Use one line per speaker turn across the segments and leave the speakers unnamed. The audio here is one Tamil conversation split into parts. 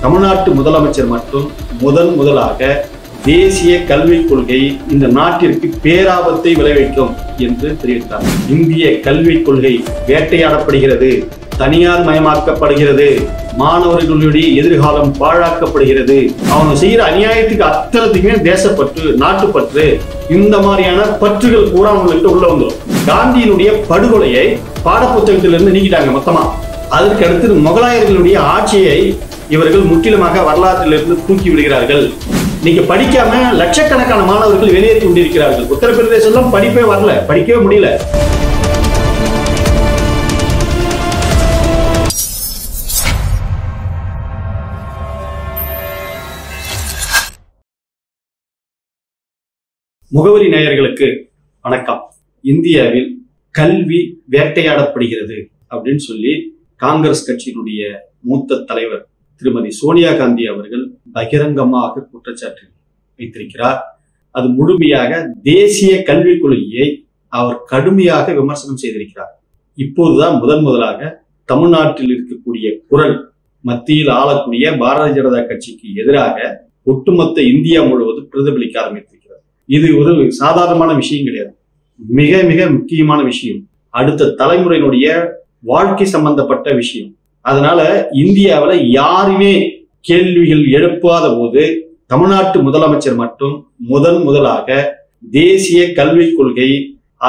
தமிழ்நாட்டு முதலமைச்சர் மட்டும் முதலாக தேசிய கல்விக் கொள்கை இந்த நாட்டிற்கு பேராபத்தை விளைவிக்கும் என்று தெரிவித்தார். இந்திய கல்விக் கொள்கை வேட்டையாடப்படுகிறது, தனியார் மயமாக்கப்படுகிறது, மாணவர்களுடைய எதிர்காலம் பாழாக்கப்படுகிறது. அவங்க செய்யற அநியாயத்துக்கு அத்தனத்துக்குமே தேசப்பற்று, நாட்டுப்பற்று, இந்த மாதிரியான பற்றுகள் பூரா அவங்களுக்கு உள்ள வந்துடும். காந்தியினுடைய படுகொலையை பாடப்புத்தகத்திலிருந்து நீக்கிட்டாங்க மொத்தமா. அதற்கு அடுத்து முகலாயர்களுடைய ஆட்சியை இவர்கள் முற்றிலுமாக வரலாற்றிலிருந்து தூக்கி விடுகிறார்கள். நீங்க படிக்காம லட்சக்கணக்கான மாணவர்கள் வெளியேறி கொண்டிருக்கிறார்கள். உத்தரப்பிரதேசம் படிப்பே வரல, படிக்கவே முடியல. முகவரி நேயர்களுக்கு வணக்கம். இந்தியாவில் கல்வி வேட்டையாடப்படுகிறது அப்படின்னு சொல்லி காங்கிரஸ் கட்சியினுடைய மூத்த தலைவர் திருமதி சோனியா காந்தி அவர்கள் பகிரங்கமாக குற்றச்சாட்டு வைத்திருக்கிறார். அது முழுமையாக தேசிய கல்விக் கொள்கையை அவர் கடுமையாக விமர்சனம் செய்திருக்கிறார். இப்போதுதான் முதலாக தமிழ்நாட்டில் இருக்கக்கூடிய குரல் மத்தியில் ஆளக்கூடிய பாரதிய ஜனதா கட்சிக்கு எதிராக ஒட்டுமொத்த இந்தியா முழுவதும் பிரதிபலிக்க ஆரம்பித்திருக்கிறது. இது ஒரு சாதாரணமான விஷயம் கிடையாது, மிக மிக முக்கியமான விஷயம், அடுத்த தலைமுறையினுடைய வாழ்க்கை சம்பந்தப்பட்ட விஷயம். அதனால இந்தியாவில் யாருமே கேள்விகள் எழுப்பாத போது தமிழ்நாட்டு முதலமைச்சர் மட்டும் முதலாக தேசிய கல்விக் கொள்கை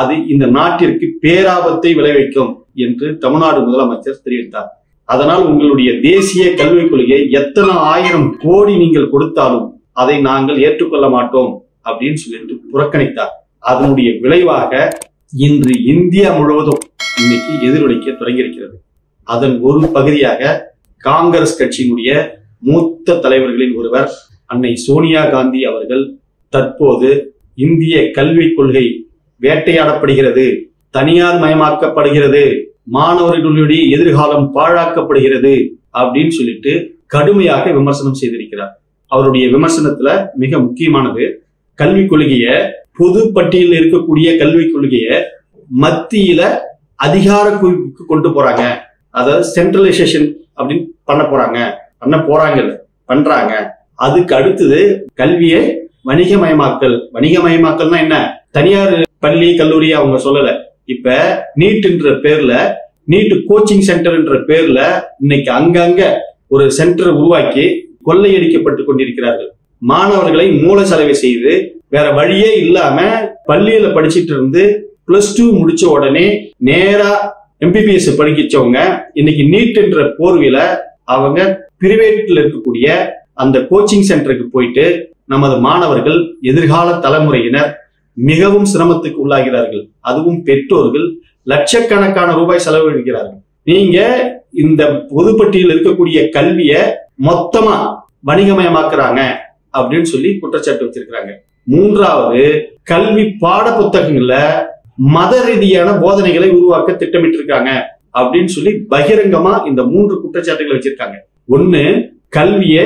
அது இந்த நாட்டிற்கு பேராபத்தை விளைவிக்கும் என்று தமிழ்நாடு முதலமைச்சர் தெரிவித்தார். அதனால் உங்களுடைய தேசிய கல்விக் கொள்கையை எத்தனை 1000 கோடி நீங்கள் கொடுத்தாலும் அதை நாங்கள் ஏற்றுக்கொள்ள மாட்டோம் அப்படின்னு சொல்லிட்டு புறக்கணித்தார். அதனுடைய விளைவாக இன்று இந்தியா முழுவதும் இன்னைக்கு எதிரொலிக்க தொடங்கியிருக்கிறது. அதன் ஒரு பகுதியாக காங்கிரஸ் கட்சியினுடைய மூத்த தலைவர்களில் ஒருவர் அன்னை சோனியா காந்தி அவர்கள் தற்போது இந்திய கல்விக் கொள்கை வேட்டையாடப்படுகிறது, தனியார் மயமாக்கப்படுகிறது, மாணவர்களுடைய எதிர்காலம் பாழாக்கப்படுகிறது அப்படின்னு சொல்லிட்டு கடுமையாக விமர்சனம் செய்திருக்கிறார். அவருடைய விமர்சனத்துல மிக முக்கியமானது, கல்விக் கொள்கைய பொது பட்டியலில் இருக்கக்கூடிய கல்விக் கொள்கைய மத்தியில அதிகார குவிப்புக்கு கொண்டு போறாங்க, அதாவது சென்ட்ரலைசேஷன் அப்படின்னு பண்றாங்க. அதுக்கு அடுத்தது கல்வியை வணிகமயமாக்கல்னா என்ன, தனியார் பள்ளி கல்லூரி அவங்க சொல்லல. இப்ப நீட்ன்ற பேர்ல, நீட் கோச்சிங் சென்டர்ன்ற பேர்ல இன்னைக்கு அங்கங்க ஒரு சென்டர் உருவாக்கி கொள்ளையடிக்கப்பட்டு கொண்டிருக்கிறார்கள். மாணவர்களை மூல செலவை செய்து வேற வழியே இல்லாம பள்ளியில படிச்சுட்டு இருந்து +2 முடிச்ச உடனே நேரா MBBS படிச்சவங்க இன்னைக்கு நீட் என்ற போர்வில அவங்க பிரைவேட்ல இருக்கக்கூடிய அந்த கோச்சிங் சென்டருக்கு போயிட்டு நமது மாணவர்கள் எதிர்கால தலைமுறையினர் மிகவும் சிரமத்துக்கு உள்ளாகிறார்கள். அதுவும் பெற்றோர்கள் லட்சக்கணக்கான ரூபாய் செலவழிக்கிறார்கள். நீங்க இந்த பொதுப்பட்டியலில் இருக்கக்கூடிய கல்வியை மொத்தமா வணிகமயமாக்குறாங்க அப்படின்னு சொல்லி குற்றச்சாட்டு வச்சிருக்கிறாங்க. மூன்றாவது, கல்வி பாட புத்தகங்கள்ல மத ரீதியான போதனைகளை உருவாக்க திட்டமிட்டு இருக்காங்க அப்படின்னு சொல்லி பகிரங்கமா இந்த 3 குற்றச்சாட்டுகளை வச்சிருக்காங்க. ஒண்ணு, கல்வியை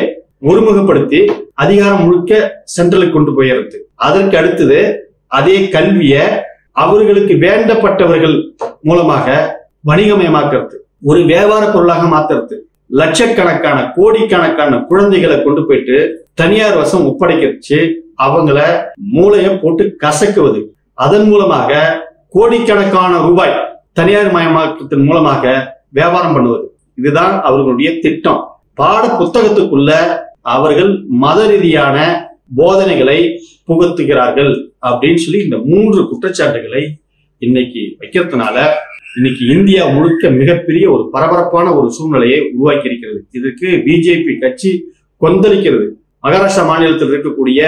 ஒருமுகப்படுத்தி அதிகாரம் முழுக்க சென்ட்ரலுக்கு கொண்டு போயிடுறது. அதற்கு அடுத்தது அதே கல்வியை அவர்களுக்கு வேண்டப்பட்டவர்கள் மூலமாக வணிகமயமாக்குறது, ஒரு வியாபார பொருளாக மாத்துறது, லட்சக்கணக்கான கோடிக்கணக்கான குழந்தைகளை கொண்டு போயிட்டு தனியார் வசம் ஒப்படைக்கச்சு அவங்கள மூளைய போட்டு கசக்குவது, அதன் மூலமாக கோடிக்கணக்கான ரூபாய் தனியார் மயமாக்கத்தின் மூலமாக வியாபாரம் பண்ணுவது. இதுதான் அவர்களுடைய திட்டம். பாட புத்தகத்துக்குள்ள அவர்கள் மத ரீதியான போதனைகளை புகுத்துகிறார்கள் அப்படின்னு சொல்லி இந்த 3 குற்றச்சாட்டுகளை இன்னைக்கு வைக்கிறதுனால இன்னைக்கு இந்தியா முழுக்க மிகப்பெரிய ஒரு பரபரப்பான ஒரு சூழ்நிலையை உருவாக்கி இருக்கிறது. இதுக்கு பிஜேபி கட்சி கொந்தளிக்கிறது. மகாராஷ்டிரா மாநிலத்தில் இருக்கக்கூடிய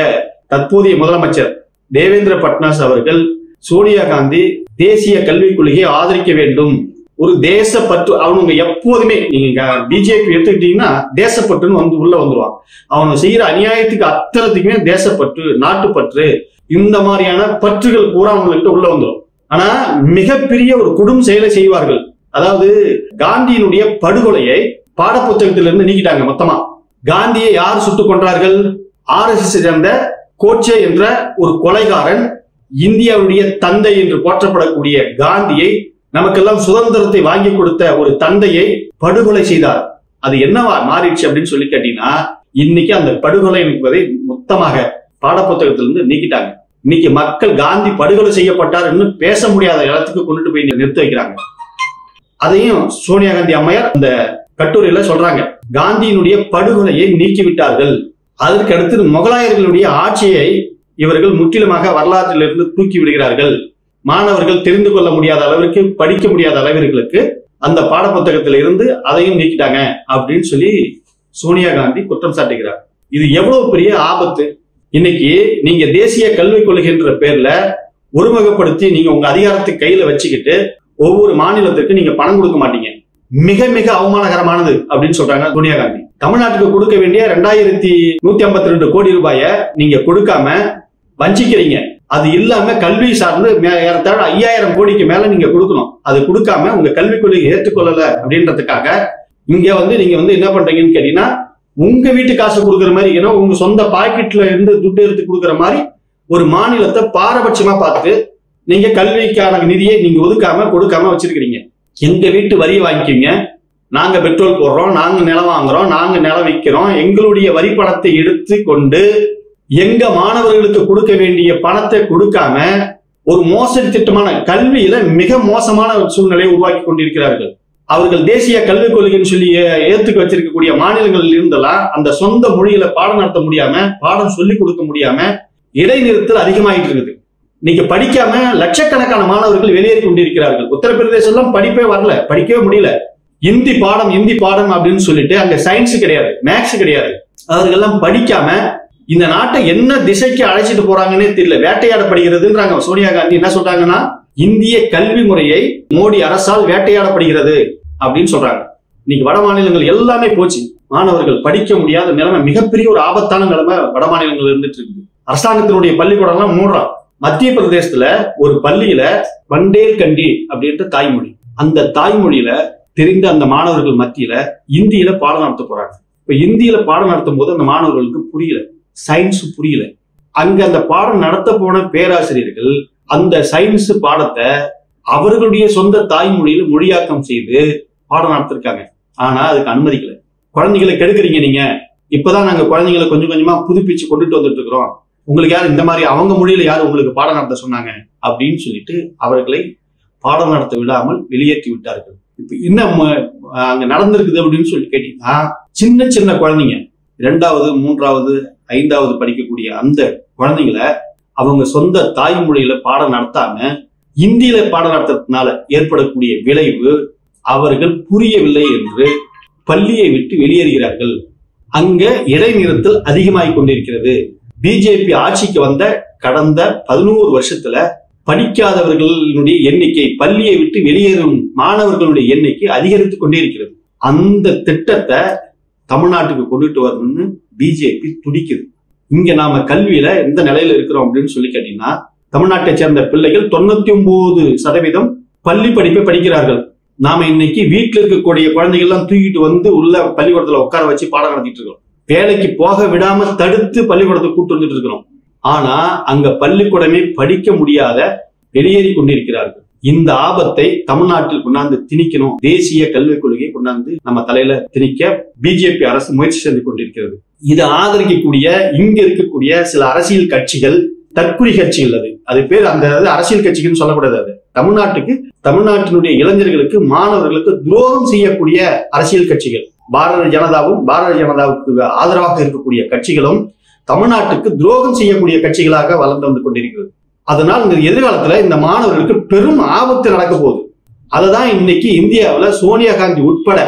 தற்போதைய முதலமைச்சர் தேவேந்திர பட்னாவிஸ் அவர்கள் சோனியா காந்தி தேசிய கல்விக் கொள்கையை ஆதரிக்க வேண்டும், ஒரு தேசப்பற்று, அவனுங்க எப்போதுமே நீங்க பிஜேபி எடுத்துக்கிட்டீங்கன்னா தேசப்பற்றுன்னு உள்ள வந்துருவான். அவனு செய்யற அநியாயத்துக்கு அத்தனத்துக்குமே தேசப்பற்று, நாட்டுப்பற்று, இந்த மாதிரியான பற்றுகள் பூரா அவங்கள்ட்ட உள்ள வந்துடும். ஆனா மிகப்பெரிய ஒரு குடும் செயலை செய்வார்கள். அதாவது காந்தியினுடைய படுகொலையை பாடப்புத்தகத்திலிருந்து நீக்கிட்டாங்க மொத்தமா. காந்தியை யார் சுட்டுக் கொன்றார்கள்? RSS சேர்ந்த கோட்சே என்ற ஒரு கொலைகாரன் இந்தியாவுடைய தந்தை என்று போற்றப்படக்கூடிய காந்தியை, நமக்கெல்லாம் சுதந்திரத்தை வாங்கி கொடுத்த ஒரு தந்தையை படுகொலை செய்தார். அது என்னவா மாறிடுச்சு அப்படின்னு சொல்லி கேட்டீங்கன்னா, இன்னைக்கு அந்த படுகொலை என்பதை மொத்தமாக பாடப்புத்தகத்திலிருந்து நீக்கிட்டாங்க. இன்னைக்கு மக்கள் காந்தி படுகொலை செய்யப்பட்டார் பேச முடியாத இடத்துக்கு கொண்டுட்டு போய் நிறுத்த வைக்கிறாங்க. அதையும் சோனியா காந்தி அம்மையார் அந்த கட்டுரையில சொல்றாங்க. காந்தியினுடைய படுகொலையை நீக்கிவிட்டார்கள். அதற்கு அடுத்து முகலாயர்களுடைய ஆட்சியை இவர்கள் முற்றிலுமாக வரலாற்றிலிருந்து தூக்கி விடுகிறார்கள். மாணவர்கள் தெரிந்து கொள்ள முடியாத அளவிற்கு, படிக்க முடியாத அளவிற்கு அந்த பாடப்புத்தகத்தில இருந்து அதையும் நீக்கிட்டாங்க அப்படின்னு சொல்லி சோனியா காந்தி குற்றம் சாட்டுகிறார். இது எவ்வளவு பெரிய ஆபத்து. இன்னைக்கு நீங்க தேசிய கல்விக் கொள்கைன்ற பேர்ல ஒருமுகப்படுத்தி நீங்க உங்க அதிகாரத்தை கையில வச்சுக்கிட்டு ஒவ்வொரு மாநிலத்திற்கு நீங்க பணம் கொடுக்க மாட்டீங்க. மிக மிக அவமானகரமானது அப்படின்னு சொல்றாங்க சோனியா காந்தி. தமிழ்நாட்டுக்கு கொடுக்க வேண்டிய 2152 கோடி ரூபாயை நீங்க கொடுக்காம வஞ்சிக்கிறீங்க. அது இல்லாம கல்வி சார்ந்து 5000 கோடிக்கு மேல நீங்க கொடுக்கணும். அது கொடுக்காம உங்க கல்விக் கொள்கையை ஏற்றுக்கொள்ளல அப்படின்றதுக்காக நீங்க என்ன பண்றீங்கன்னு கேட்டீங்கன்னா, உங்க வீட்டு காசு கொடுக்குற மாதிரி, ஏன்னா உங்க சொந்த பாக்கெட்ல இருந்து துட்டு எடுத்து கொடுக்குற மாதிரி ஒரு மாநிலத்தை பாரபட்சமா பார்த்து நீங்க கல்விக்கான நிதியை நீங்க ஒதுக்காம கொடுக்காம வச்சிருக்கிறீங்க. எங்க வீட்டு வரியை வாங்கிக்கிங்க, நாங்க பெட்ரோல் போடுறோம், நாங்க நிலம் வாங்குறோம், நாங்க நிலம் விற்கிறோம், எங்களுடைய வரி பணத்தை எடுத்து கொண்டு எங்க மாணவர்களுக்கு கொடுக்க வேண்டிய பணத்தை கொடுக்காம ஒரு மோசடி திட்டமான கல்வியில மிக மோசமான சூழ்நிலையை உருவாக்கி கொண்டிருக்கிறார்கள். அவர்கள் தேசிய கல்விக் கொள்கைன்னு சொல்லி ஏத்துக்க வச்சிருக்கக்கூடிய மாநிலங்களில் இருந்தெல்லாம் அந்த சொந்த மொழியில பாடம் நடத்த முடியாம, பாடம் சொல்லிக் கொடுக்க முடியாம இடைநிறுத்தல் அதிகமாயிட்டு இருக்குது. நீங்க படிக்காம லட்சக்கணக்கான மாணவர்கள் வெளியேறி கொண்டிருக்கிறார்கள். உத்தரப்பிரதேசம் படிப்பே வரல, படிக்கவே முடியல. இந்தி பாடம் அப்படின்னு சொல்லிட்டு அங்க சயின்ஸ் கிடையாது, மேக்ஸ் கிடையாது. அவர்களெல்லாம் படிக்காம இந்த நாட்டை என்ன திசைக்கு அழைச்சிட்டு போறாங்கன்னே தெரியல. வேட்டையாடப்படுகிறதுன்றாங்க. சோனியா காந்தி என்ன சொல்றாங்கன்னா, இந்திய கல்வி முறையை மோடி அரசால் வேட்டையாடப்படுகிறது அப்படின்னு சொல்றாங்க. இன்னைக்கு வட மாநிலங்கள் எல்லாமே போச்சு. மாணவர்கள் படிக்க முடியாத நிலைமை, மிகப்பெரிய ஒரு ஆபத்தான நிலைமை வட மாநிலங்கள் இருந்துட்டு இருக்குது. அரசாங்கத்தினுடைய பள்ளிக்கூடம் எல்லாம் மூடுறான். மத்திய பிரதேசத்துல ஒரு பள்ளியில வண்டேல்கண்டி அப்படின்ற தாய்மொழி, அந்த தாய்மொழியில தெரிந்த அந்த மாணவர்கள் மத்தியில இந்தியில பாடம் நடத்த போறாங்க. இப்ப இந்தியில பாடம் நடத்தும் போது அந்த மாணவர்களுக்கு புரியல, சயின்ஸ் புரியல. அங்க அந்த பாடம் நடத்த போன பேராசிரியர்கள் அந்த சயின்ஸ் பாடத்தை அவர்களுடைய சொந்த தாய்மொழியில மொழியாக்கம் செய்து பாடம் நடத்திருக்காங்க. ஆனா அதுக்கு அனுமதிக்கல. குழந்தைகளை கெடுக்கிறீங்க நீங்க, இப்பதான் நாங்க குழந்தைங்களை கொஞ்சம் கொஞ்சமா புதுப்பிச்சு கொண்டுட்டு வந்துட்டு இருக்கிறோம், உங்களுக்கு யார் இந்த மாதிரி அவங்க மொழியில யார் உங்களுக்கு பாடம் நடத்த சொன்னாங்க அப்படின்னு சொல்லிட்டு அவர்களை பாடம் நடத்த விடாமல் வெளியேற்றி விட்டார்கள். இப்ப என்ன அங்க நடந்திருக்குது அப்படின்னு சொல்லி கேட்டீங்கன்னா, சின்ன சின்ன குழந்தைங்க 2வது 3வது 5வது படிக்கக்கூடிய அந்த குழந்தைங்களை அவங்க சொந்த தாய்மொழியில பாடம் நடத்தாம இந்தியில பாடம் நடத்துறதுனால ஏற்படக்கூடிய விளைவு, அவர்கள் புரியவில்லை என்று பள்ளியை விட்டு வெளியேறுகிறார்கள். அங்க இடைநிறுத்தல் அதிகமாகிக் கொண்டிருக்கிறது. பிஜேபி ஆட்சிக்கு வந்த கடந்த 11 வருஷத்துல படிக்காதவர்களுடைய எண்ணிக்கை, பள்ளியை விட்டு வெளியேறும் மாணவர்களுடைய எண்ணிக்கை அதிகரித்துக் கொண்டே இருக்கிறது. அந்த திட்டத்தை தமிழ்நாட்டுக்கு கொண்டுட்டு வரணும்னு பிஜேபி துடிக்குது. இங்க நாம கல்வியில எந்த நிலையில இருக்கிறோம் அப்படின்னு சொல்லி கேட்டீங்கன்னா, தமிழ்நாட்டை சேர்ந்த பிள்ளைகள் 99% பள்ளி படிப்பை படிக்கிறார்கள். நாம இன்னைக்கு வீட்டுல இருக்கக்கூடிய குழந்தைகள் எல்லாம் தூக்கிட்டு வந்து உள்ள பள்ளிக்கூடத்துல உட்கார வச்சு பாடம் நடத்திட்டு இருக்கோம். வேலைக்கு போக விடாம தடுத்து பள்ளிக்கூடத்துக்கு கூட்டு வந்துட்டு இருக்கிறோம். ஆனா அங்க பள்ளிக்கூடமே படிக்க முடியாத வெளியேறி கொண்டிருக்கிறார்கள். இந்த ஆபத்தை தமிழ்நாட்டில் கொண்டாந்து திணிக்கணும், தேசிய கல்விக் கொள்கையை கொண்டாந்து நம்ம தலையில திணிக்க பிஜேபி அரசு முயற்சி செய்து கொண்டிருக்கிறது. இதை ஆதரிக்கக்கூடிய இங்க இருக்கக்கூடிய சில அரசியல் கட்சிகள், தற்குறி கட்சிகள், அது பேர் அந்த அரசியல் கட்சிகள் சொல்லக்கூடாது. அது தமிழ்நாட்டினுடைய இளைஞர்களுக்கு, மாணவர்களுக்கு துரோகம் செய்யக்கூடிய அரசியல் கட்சிகள். பாரதிய ஜனதாவுக்கு ஆதரவாக இருக்கக்கூடிய கட்சிகளும் தமிழ்நாட்டுக்கு துரோகம் செய்யக்கூடிய கட்சிகளாக வளர்ந்து வந்து கொண்டிருக்கிறது. அதனால் இந்த எதிர்காலத்துல இந்த மாணவர்களுக்கு பெரும் ஆபத்து நடக்க போகுது. அததான் இன்னைக்கு இந்தியாவில சோனியா காந்தி உட்பட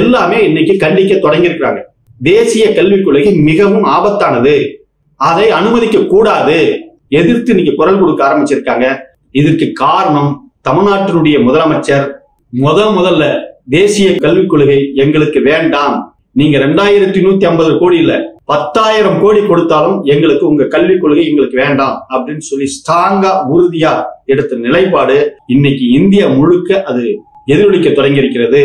எல்லாமே இன்னைக்கு கண்டிக்க தொடங்கி இருக்கிறாங்க. தேசிய கல்விக் கொள்கை மிகவும் ஆபத்தானது, அதை அனுமதிக்க கூடாது, எதிர்த்து இன்னைக்கு குரல் கொடுக்க ஆரம்பிச்சிருக்காங்க. இதற்கு காரணம் தமிழ்நாட்டினுடைய முதலமைச்சர் முதல்ல தேசிய கல்விக் கொள்கை எங்களுக்கு வேண்டாம், நீங்க 2150 கோடி இல்ல 10,000 கோடி கொடுத்தாலும் எங்களுக்கு உங்க கல்விக் கொள்கை எங்களுக்கு வேண்டாம் அப்படின்னு சொல்லி ஸ்ட்ராங்கா உறுதியா எடுத்த நிலைப்பாடு இன்னைக்கு இந்தியா முழுக்க அது எதிரொலிக்க தொடங்கி இருக்கிறது.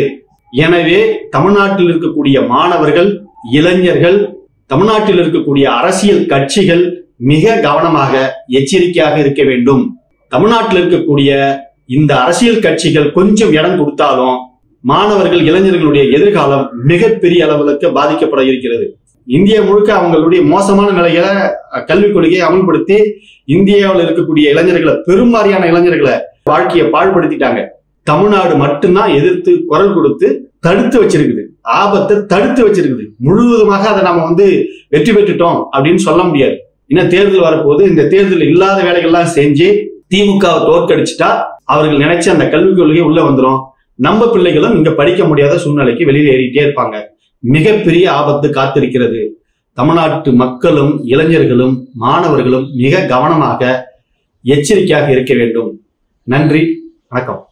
எனவே தமிழ்நாட்டில் இருக்கக்கூடிய மாணவர்கள், இளைஞர்கள், தமிழ்நாட்டில் இருக்கக்கூடிய அரசியல் கட்சிகள் மிக கவனமாக எச்சரிக்கையாக இருக்க வேண்டும். தமிழ்நாட்டில் இருக்கக்கூடிய இந்த அரசியல் கட்சிகள் கொஞ்சம் இடம் கொடுத்தாலும் மாணவர்கள் இளைஞர்களுடைய எதிர்காலம் மிகப்பெரிய அளவுக்கு பாதிக்கப்பட இருக்கிறது. இந்தியா முழுக்க அவங்களுடைய மோசமான நிலையில கல்விக் கொள்கையை அமல்படுத்தி இந்தியாவில் இருக்கக்கூடிய இளைஞர்களை, பெரும்பாலான இளைஞர்களை வாழ்க்கையை பாழ்படுத்திட்டாங்க. தமிழ்நாடு மட்டும்தான் எதிர்த்து குரல் கொடுத்து தடுத்து வச்சிருக்குது, ஆபத்தை தடுத்து வச்சிருக்குது. முழுவதுமாக அதை நம்ம வெற்றி பெற்றுட்டோம் அப்படின்னு சொல்ல முடியாது. இன்னும் தேர்தல் வரப்போது, இந்த தேர்தல் இல்லாத வேலைகள்லாம் செஞ்சு திமுகவை தோற்கடிச்சுட்டா அவர்கள் நினைச்ச அந்த கல்விக் கொள்கை உள்ள வந்துடும். நம்ம பிள்ளைகளும் இங்க படிக்க முடியாத சூழ்நிலைக்கு வெளியில ஏறிட்டே இருப்பாங்க. மிகப்பெரிய ஆபத்து காத்திருக்கிறது. தமிழ்நாட்டு மக்களும் இளைஞர்களும் மாணவர்களும் மிக கவனமாக எச்சரிக்கையாக இருக்க வேண்டும். நன்றி, வணக்கம்.